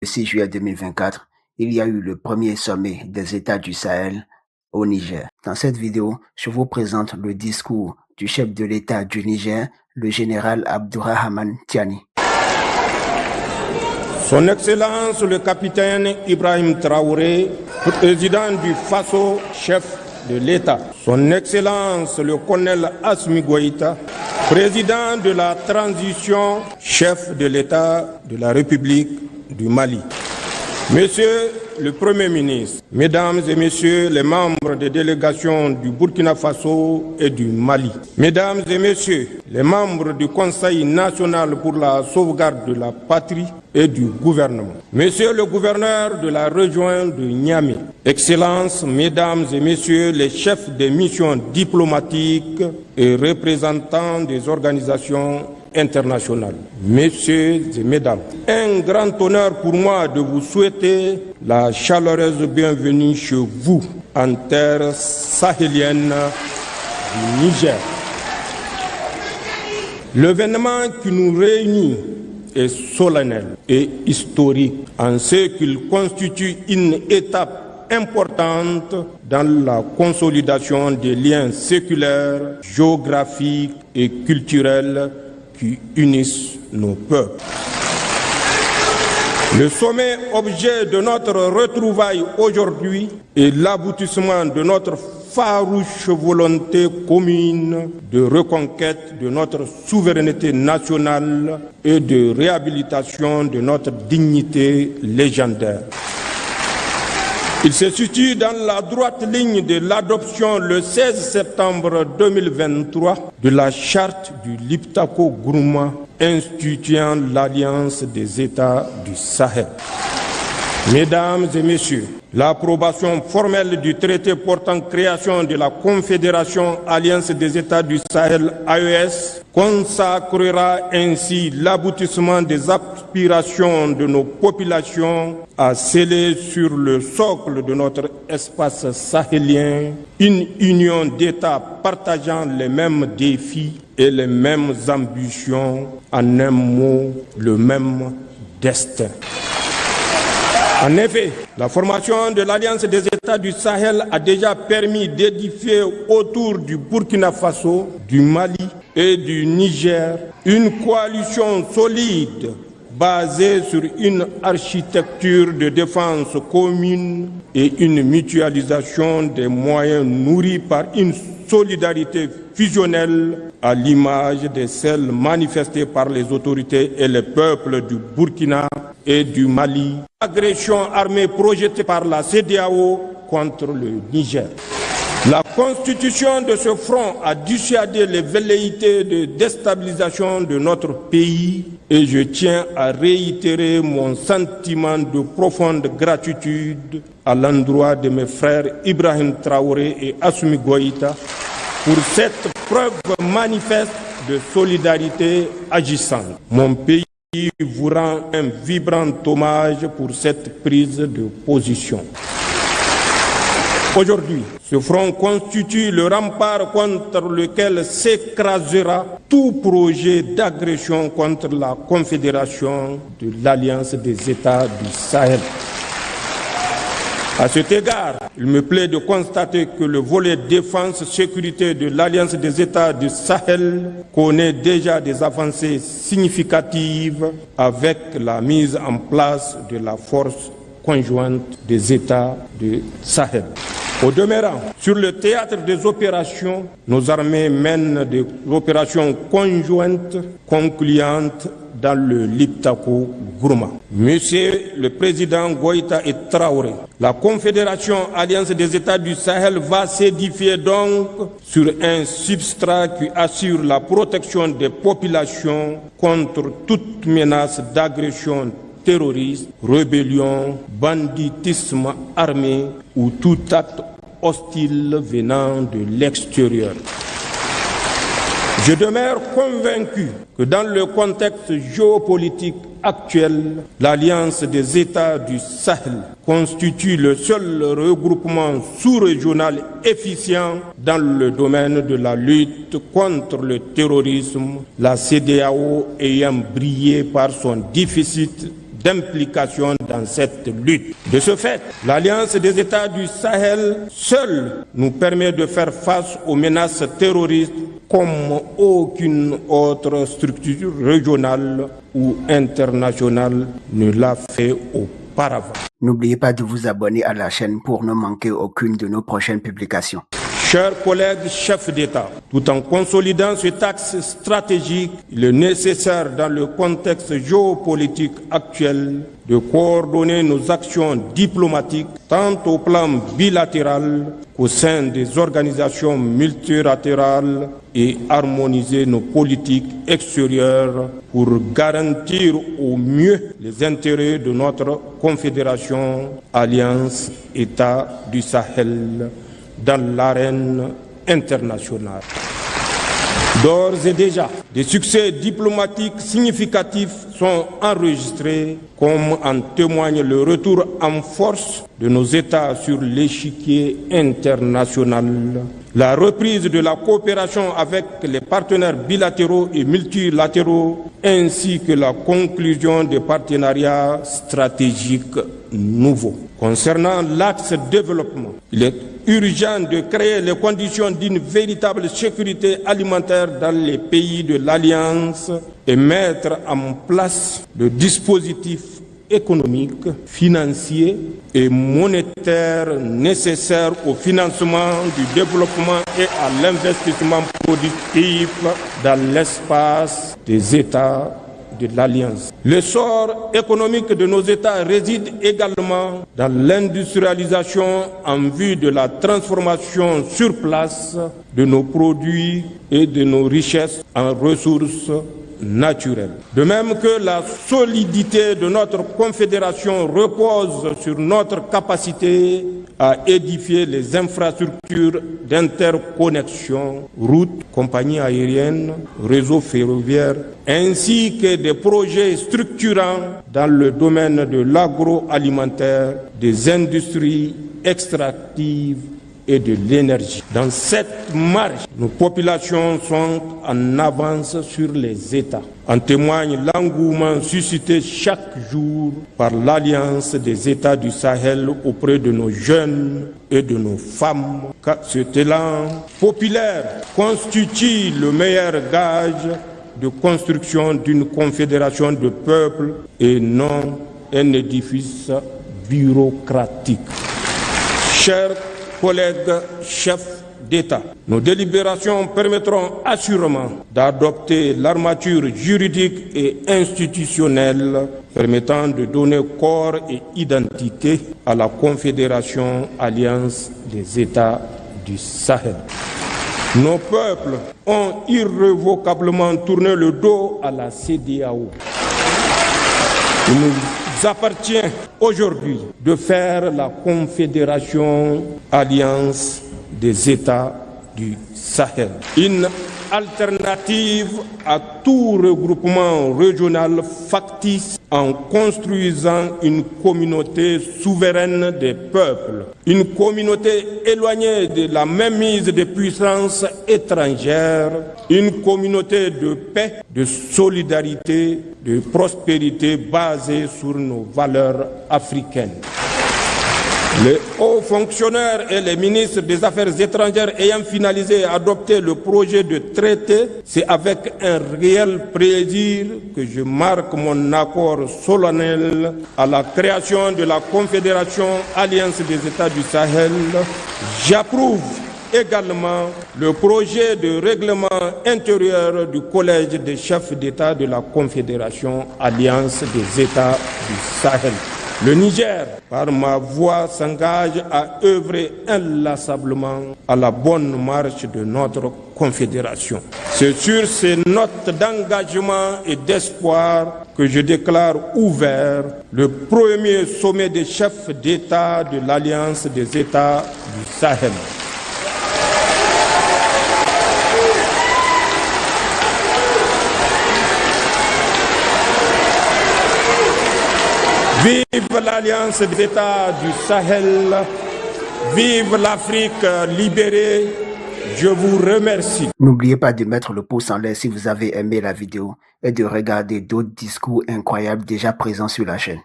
Le 6 juillet 2024, il y a eu le premier sommet des États du Sahel au Niger. Dans cette vidéo, je vous présente le discours du chef de l'État du Niger, le général Abdourahmane Tiani. Son Excellence le capitaine Ibrahim Traoré, président du Faso, chef de l'État. Son Excellence le colonel Assimi Goïta, président de la transition, chef de l'État de la République du Mali. Monsieur le Premier ministre, Mesdames et Messieurs les membres des délégations du Burkina Faso et du Mali, Mesdames et Messieurs les membres du Conseil national pour la sauvegarde de la patrie et du gouvernement, Monsieur le gouverneur de la région de Niamey, Excellences, Mesdames et Messieurs les chefs des missions diplomatiques et représentants des organisations internationales, Messieurs et Mesdames, un grand honneur pour moi de vous souhaiter la chaleureuse bienvenue chez vous en terre sahélienne du Niger. L'événement qui nous réunit est solennel et historique en ce qu'il constitue une étape importante dans la consolidation des liens séculaires, géographiques et culturels qui unissent nos peuples. Le sommet objet de notre retrouvaille aujourd'hui est l'aboutissement de notre farouche volonté commune de reconquête de notre souveraineté nationale et de réhabilitation de notre dignité légendaire. Il se situe dans la droite ligne de l'adoption le 16 septembre 2023 de la charte du Liptako-Gourma instituant l'Alliance des États du Sahel. Mesdames et Messieurs, l'approbation formelle du traité portant création de la Confédération Alliance des États du Sahel AES consacrera ainsi l'aboutissement des aspirations de nos populations à sceller sur le socle de notre espace sahélien une union d'États partageant les mêmes défis et les mêmes ambitions, en un mot, le même destin. En effet, la formation de l'Alliance des États du Sahel a déjà permis d'édifier autour du Burkina Faso, du Mali et du Niger une coalition solide basée sur une architecture de défense commune et une mutualisation des moyens nourris par une solidarité fusionnelle à l'image de celle manifestée par les autorités et les peuples du Burkina et du Mali. Agression armée projetée par la CEDEAO contre le Niger. La constitution de ce front a dissuadé les velléités de déstabilisation de notre pays et je tiens à réitérer mon sentiment de profonde gratitude à l'endroit de mes frères Ibrahim Traoré et Assimi Goïta pour cette preuve manifeste de solidarité agissante. Mon pays vous rend un vibrant hommage pour cette prise de position. Aujourd'hui, ce front constitue le rempart contre lequel s'écrasera tout projet d'agression contre la Confédération de l'Alliance des États du Sahel. À cet égard, il me plaît de constater que le volet défense-sécurité de l'Alliance des États du Sahel connaît déjà des avancées significatives avec la mise en place de la force conjointe des États du Sahel. Au demeurant, sur le théâtre des opérations, nos armées mènent des opérations conjointes concluantes dans le Liptako-Gourma. Monsieur le Président Goïta et Traoré, la Confédération Alliance des États du Sahel va s'édifier donc sur un substrat qui assure la protection des populations contre toute menace d'agression terroriste, rébellion, banditisme armé ou tout acte hostile venant de l'extérieur. Je demeure convaincu que dans le contexte géopolitique actuel, l'Alliance des États du Sahel constitue le seul regroupement sous-régional efficient dans le domaine de la lutte contre le terrorisme, la CEDEAO ayant brillé par son déficit d'implication dans cette lutte. De ce fait, l'Alliance des États du Sahel seule nous permet de faire face aux menaces terroristes comme aucune autre structure régionale ou internationale ne l'a fait auparavant. N'oubliez pas de vous abonner à la chaîne pour ne manquer aucune de nos prochaines publications. Chers collègues chefs d'État, tout en consolidant cet axe stratégique, il est nécessaire dans le contexte géopolitique actuel de coordonner nos actions diplomatiques tant au plan bilatéral qu'au sein des organisations multilatérales et harmoniser nos politiques extérieures pour garantir au mieux les intérêts de notre confédération Alliance États du Sahel dans l'arène internationale. D'ores et déjà, des succès diplomatiques significatifs sont enregistrés, comme en témoigne le retour en force de nos États sur l'échiquier international, la reprise de la coopération avec les partenaires bilatéraux et multilatéraux, ainsi que la conclusion des partenariats stratégiques nouveaux. Concernant l'axe développement, il est urgent de créer les conditions d'une véritable sécurité alimentaire dans les pays de l'Alliance et mettre en place le dispositif économique, financier et monétaire nécessaire au financement du développement et à l'investissement productif dans l'espace des États de l'Alliance. L'essor économique de nos États réside également dans l'industrialisation en vue de la transformation sur place de nos produits et de nos richesses en ressources naturelles. De même que la solidité de notre confédération repose sur notre capacité à édifier les infrastructures d'interconnexion, routes, compagnies aériennes, réseaux ferroviaires, ainsi que des projets structurants dans le domaine de l'agroalimentaire, des industries extractives et de l'énergie. Dans cette marge, nos populations sont en avance sur les États. En témoigne l'engouement suscité chaque jour par l'Alliance des États du Sahel auprès de nos jeunes et de nos femmes. Car cet élan populaire constitue le meilleur gage de construction d'une confédération de peuples et non un édifice bureaucratique. Chers collègues chefs d'État, nos délibérations permettront assurément d'adopter l'armature juridique et institutionnelle permettant de donner corps et identité à la Confédération Alliance des États du Sahel. Nos peuples ont irrévocablement tourné le dos à la CEDEAO. Il nous appartient aujourd'hui de faire la Confédération Alliance des États du Sahel. Une alternative à tout regroupement régional factice en construisant une communauté souveraine des peuples, une communauté éloignée de la mainmise des puissances étrangères, une communauté de paix, de solidarité, de prospérité basée sur nos valeurs africaines. Les hauts fonctionnaires et les ministres des Affaires étrangères ayant finalisé et adopté le projet de traité, c'est avec un réel plaisir que je marque mon accord solennel à la création de la Confédération Alliance des États du Sahel. J'approuve également le projet de règlement intérieur du Collège des chefs d'État de la Confédération Alliance des États du Sahel. Le Niger, par ma voix, s'engage à œuvrer inlassablement à la bonne marche de notre confédération. C'est sur ces notes d'engagement et d'espoir que je déclare ouvert le premier sommet des chefs d'État de l'Alliance des États du Sahel. Vive l'Alliance des États du Sahel, vive l'Afrique libérée, Je vous remercie. N'oubliez pas de mettre le pouce en l'air si vous avez aimé la vidéo et de regarder d'autres discours incroyables déjà présents sur la chaîne.